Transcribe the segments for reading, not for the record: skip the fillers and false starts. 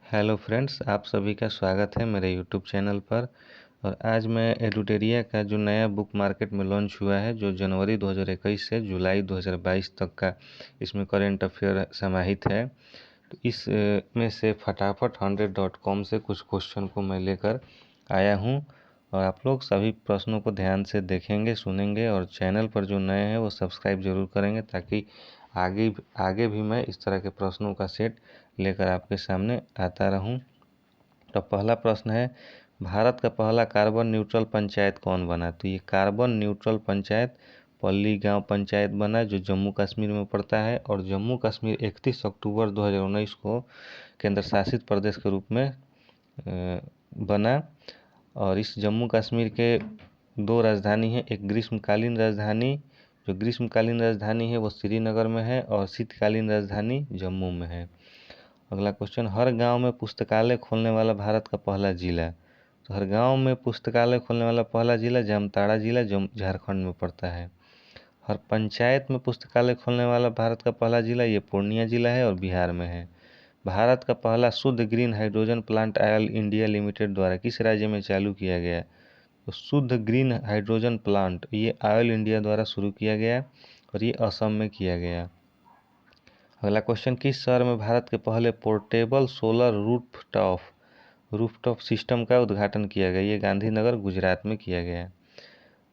Hello friends, आप सभी का स्वागत है मेरे यूट्यूब चैनल पर। और आज मैं एडुटेरिया का जो नया बुक मार्केट में लॉन्च हुआ है, जो जनवरी 2021 से जुलाई 2022 तक का इसमें करेंट अफेयर समाहित है, तो इस में से फटाफट 100.com से कुछ क्वेश्चन को मैं लेकर आया हूं। और आप लोग सभी प्रश्नों को ध्यान से देखेंगे, सुनेंगे, और चैनल पर जो नए हैं वो सब्सक्राइब जरूर करेंगे, ताकि आगे भी मैं इस तरह के प्रश्नों का सेट लेकर आपके सामने आता रहूं। तो पहला प्रश्न है, भारत का पहला कार्बन न्यूट्रल पंचायत कौन बना? तो ये कार्बन न्यूट्रल पंचायत पल्ली गांव पंचायत बना, जो जम्मू कश्मीर में पड़ता है। और जम्मू कश्मीर 31 अक्टूबर 2019 को केंद्र शासित प्रदेश के रूप में बना। और इस जम्मू कश्मीर के दो राजधानी हैं, एक ग्रीष्मकालीन राजधानी, जो ग्रीष्मकालीन राजधानी है वो श्रीनगर में है, और शीतकालीन राजधानी जम्मू में है। अगला क्वेश्चन, हर गांव में पुस्तकालय खोलने वाला भारत का पहला जिला? तो हर गांव में पुस्तकालय खोलने वाला पहला जिला जामताड़ा जिला झारखंड में पड़ता है। हर पंचायत में पुस्तकालय खोलने वाला भारत का पहला जिला ये पूर्णिया जिला है और बिहार में है। भारत का पहला शुद्ध green hydrogen plant oil India limited द्वारा किस राज्य में चालू किया गया? तो शुद्ध ग्रीन हाइड्रोजन प्लांट ये ऑयल इंडिया द्वारा शुरू किया गया और ये असम में किया गया। अगला क्वेश्चन, किस शहर में भारत के पहले पोर्टेबल सोलर रूफटॉप सिस्टम का उद्घाटन किया गया? ये गांधीनगर गुजरात में किया गया।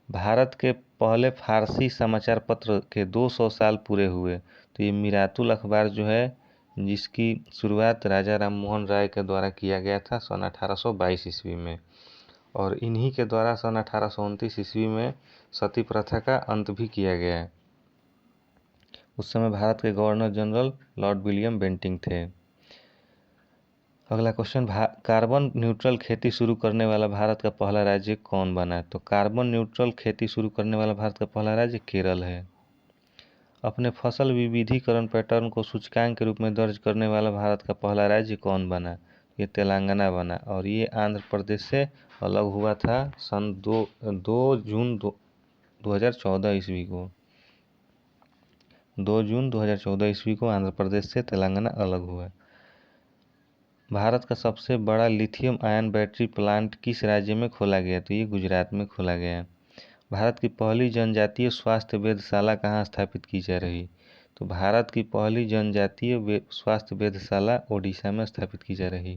भारत के पहले फारसी समाचार पत्र के 200 साल पूरे हुए, तो ये मिरातुल अखबार जो है, जिसकी शुरुआत राजा राम मोहन राय के द्वारा किया गया था सन 1822 ईस्वी में। और इन्हीं के द्वारा सन 1829 ईस्वी में सती प्रथा का अंत भी किया गया। उस समय भारत के governor general Lord William Bentinck थे। अगला क्वेश्चन, कार्बन न्यूट्रल खेती शुरू करने वाला भारत का पहला राज्य कौन बना? तो कार्बन न्यूट्रल खेती शुरू करने वाला भारत का पहला राज्य केरल है। अपने फसल विविधीकरण पैटर्न को सूचकांक के रूप में दर्ज करने वाला भारत का पहला राज्य कौन बना? ये तेलंगाना बना, और ये आंध्र प्रदेश से अलग हुआ था सन 2 जून 2014 ईस्वी को। 2 जून 2014 ईस्वी को आंध्र प्रदेश से तेलंगाना अलग हुआ। भारत का सबसे बड़ा लिथियम आयन बैटरी प्लांट किस राज्य में खोला गया? तो ये गुजरात में खोला गया। भारत की पहली जनजातीय स्वास्थ्य वेधशाला कहाँ स्थापित की जा रही? तो भारत की पहली जनजातीय स्वास्थ्य वेधशाला ओडिशा में स्थापित की जा रही।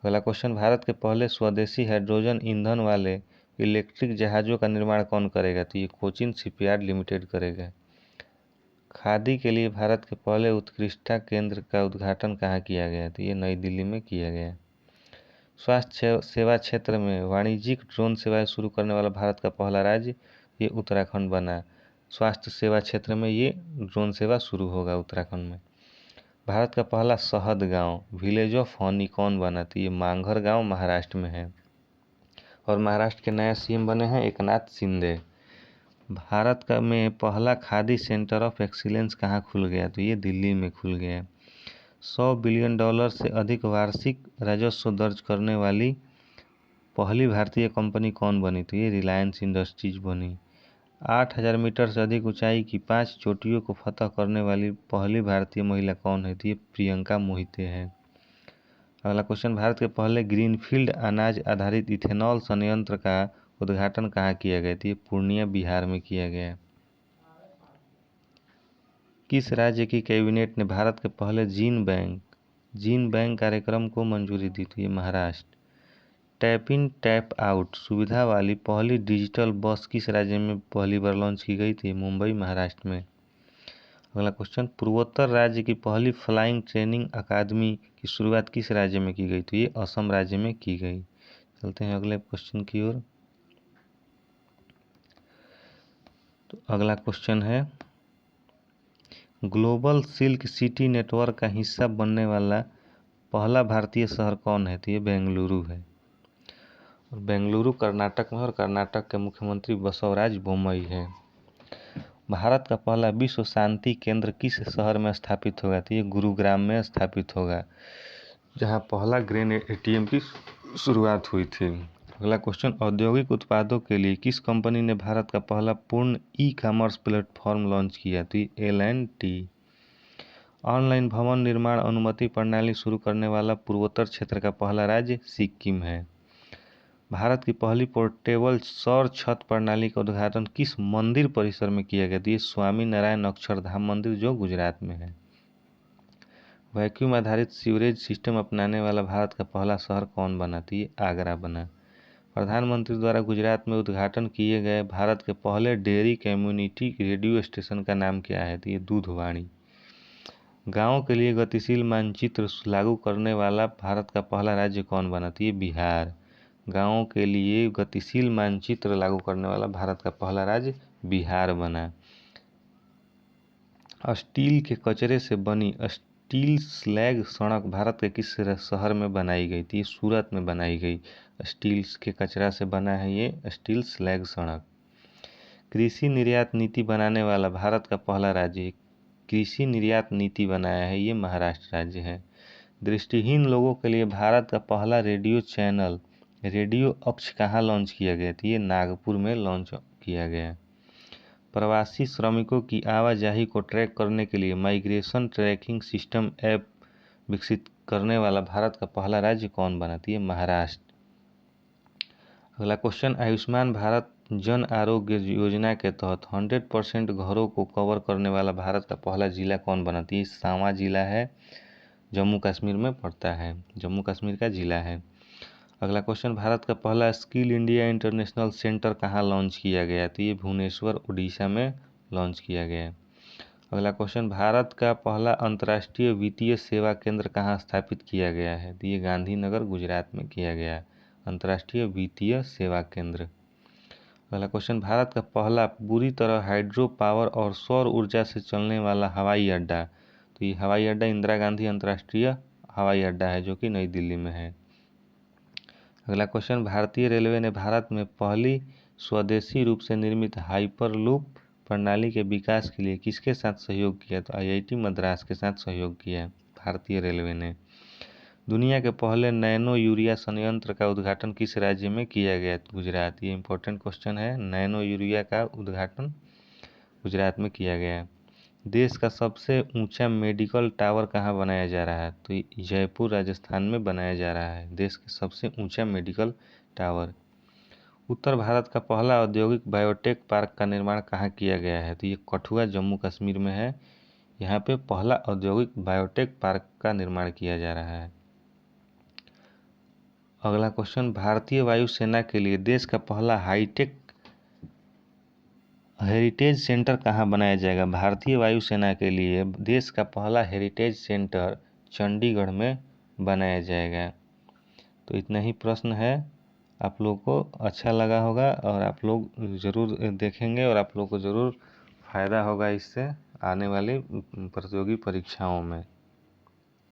अगला क्वेश्चन, भारत के पहले स्वदेशी हाइड्रोजन ईंधन वाले इलेक्ट्रिक जहाज़ों का निर्माण कौन करेगा? तो ये कोचिन शिपयार्ड लिमिटेड करेगा। खादी के लिए भारत के पहले उत्कृष्टता केंद्र का उद्घाटन कहाँ किया गया? तो ये नई दिल्ली में किया गया। स्वास्थ्य सेवा क्षेत्र में वाणिज्यिक ड्रोन सेवाएं शुरू करने वाला भारत का पहला राज्य ये उत्तराखंड बना। स्वास्थ्य सेवा क्षेत्र में ये ड्रोन सेवा शुरू होगा उत्तराखंड में। भारत का पहला शहद गांव विलेज ऑफ हनी कौन बना? तो ये मांगघर गांव महाराष्ट्र में है। और महाराष्ट्र के नए सीएम बने हैं एकनाथ शिंदे। भारत का में पहला खादी सेंटर ऑफ एक्सीलेंस कहाँ खुल गया? तो ये दिल्ली में खुल गया। $100 बिलियन से अधिक वार्षिक राजस्व दर्ज करने वाली पहली भारतीय कंपनी कौन बनी? तो ये रिलायंस इंडस्ट्रीज बनी। 8000 मीटर से अधिक ऊंचाई की 5 चोटियों को फतह करने वाली पहली भारतीय महिला कौन है? तो ये प्रियंका मोहिते है। अगला क्वेश्चन, भारत के पहले ग्रीनफील्ड अनाज आधारित इथेनॉल संयंत्र का उद्घाटन कहाँ किया गया? तो ये पूर्णिया बिहार में किया गया। किस राज्य की कैबिनेट ने भारत के पहले जीन बैंक कार्यक्रम को मंजूरी दी? तो ये Maharashtra. Tap in tap out सुविधा वाली पहली डिजिटल बस किस राज्य में पहली बार लॉन्च की गई थी? मुंबई महाराष्ट्र में। अगला क्वेश्चन, पूर्वोत्तर राज्य की पहली फ्लाइंग ट्रेनिंग अकादमी की शुरुआत किस राज्य में की गई? तो ये असम राज्य में की गई। चलते हैं अगले क्वेश्चन की ओर। तो अगला क्वेश्चन है, ग्लोबल सिल्क सिटी नेटवर्क का हिस्सा बनने वाला पहला भारतीय शहर कौन है? तो ये बेंगलुरु है। और बेंगलुरु कर्नाटक में, और कर्नाटक के मुख्यमंत्री बसवराज बोम्मई है। भारत का पहला विश्व शांति केंद्र किस शहर में स्थापित होगा? तो ये गुरुग्राम में स्थापित होगा, जहां पहला ग्रेन एटीएम की शुरुआत हुई थी। अगला क्वेश्चन, औद्योगिक उत्पादों के लिए किस कंपनी ने भारत का पहला पूर्ण ई कॉमर्स प्लेटफॉर्म लॉन्च किया? तो L&T। ऑनलाइन भवन निर्माण अनुमति प्रणाली शुरू करने वाला पूर्वोत्तर क्षेत्र का पहला राज्य सिक्किम है। भारत की पहली पोर्टेबल सौर छत प्रणाली का उद्घाटन किस मंदिर परिसर में किया गया? ये स्वामी नारायण अक्षरधाम मंदिर जो गुजरात में है। वैक्यूम आधारित सीवरेज सिस्टम अपनाने वाला भारत का पहला शहर कौन बना? तो ये आगरा बना। प्रधानमंत्री द्वारा गुजरात में उद्घाटन किए गए भारत के पहले डेयरी कम्युनिटी रेडियो स्टेशन का नाम क्या है? तो ये दूधवाणी। गाँव के लिए गतिशील मानचित्र लागू करने वाला भारत का पहला राज्य कौन बना? तो ये बिहार। गाँवों के लिए गतिशील मानचित्र लागू करने वाला भारत का पहला राज्य बिहार बना। स्टील के कचरे से बनी स्टील स्लैग सड़क भारत के किस शहर में बनाई गई थी? सूरत में बनाई गई। स्टील के कचरा से बना है ये स्टील स्लैग सड़क। कृषि निर्यात नीति बनाने वाला भारत का पहला राज्य, कृषि निर्यात नीति बनाया है ये महाराष्ट्र राज्य है। दृष्टिहीन लोगों के लिए भारत का पहला रेडियो चैनल रेडियो अक्ष कहाँ लॉन्च किया गया था? ये नागपुर में लॉन्च किया गया। प्रवासी श्रमिकों की आवाजाही को ट्रैक करने के लिए माइग्रेशन ट्रैकिंग सिस्टम ऐप विकसित करने वाला भारत का पहला राज्य कौन बना? ये महाराष्ट्र। अगला क्वेश्चन, आयुष्मान भारत जन आरोग्य योजना के तहत 100% घरों को कवर करने वाला भारत का पहला जिला कौन बना? ये सांवा जिला है, जम्मू कश्मीर में पड़ता है, जम्मू कश्मीर का जिला है। अगला क्वेश्चन, भारत का पहला स्किल इंडिया इंटरनेशनल सेंटर कहाँ लॉन्च किया गया? तो ये भुवनेश्वर उड़ीसा में लॉन्च किया गया। अगला क्वेश्चन, भारत का पहला अंतर्राष्ट्रीय वित्तीय सेवा केंद्र कहाँ स्थापित किया गया है? तो ये गांधीनगर गुजरात में किया गया अंतर्राष्ट्रीय वित्तीय सेवा केंद्र। अगला क्वेश्चन, भारत का पहला पूरी तरह हाइड्रो पावर और सौर ऊर्जा से चलने वाला हवाई अड्डा, तो ये हवाई अड्डा इंदिरा गांधी अंतर्राष्ट्रीय हवाई अड्डा है जो कि नई दिल्ली में है। अगला क्वेश्चन, भारतीय रेलवे ने भारत में पहली स्वदेशी रूप से निर्मित हाइपरलूप प्रणाली के विकास के लिए किसके साथ सहयोग किया? तो IIT मद्रास के साथ सहयोग किया भारतीय रेलवे ने। दुनिया के पहले नैनो यूरिया संयंत्र का उद्घाटन किस राज्य में किया गया? गुजरात। ये इंपॉर्टेंट क्वेश्चन है, नैनो यूरिया का उद्घाटन गुजरात में किया गया। देश का सबसे ऊंचा मेडिकल टावर कहाँ बनाया जा रहा है? तो जयपुर राजस्थान में बनाया जा रहा है देश के सबसे ऊंचा मेडिकल टावर। उत्तर भारत का पहला औद्योगिक बायोटेक पार्क का निर्माण कहाँ किया गया है? तो ये कठुआ जम्मू कश्मीर में है। यहाँ पे पहला औद्योगिक बायोटेक पार्क का निर्माण किया जा रहा है। अगला क्वेश्चन, भारतीय वायुसेना के लिए देश का पहला हाईटेक हेरिटेज सेंटर कहाँ बनाया जाएगा? भारतीय वायुसेना के लिए देश का पहला हेरिटेज सेंटर चंडीगढ़ में बनाया जाएगा। तो इतना ही प्रश्न है, आप लोग को अच्छा लगा होगा और आप लोग ज़रूर देखेंगे और आप लोग को ज़रूर फ़ायदा होगा इससे आने वाली प्रतियोगी परीक्षाओं में।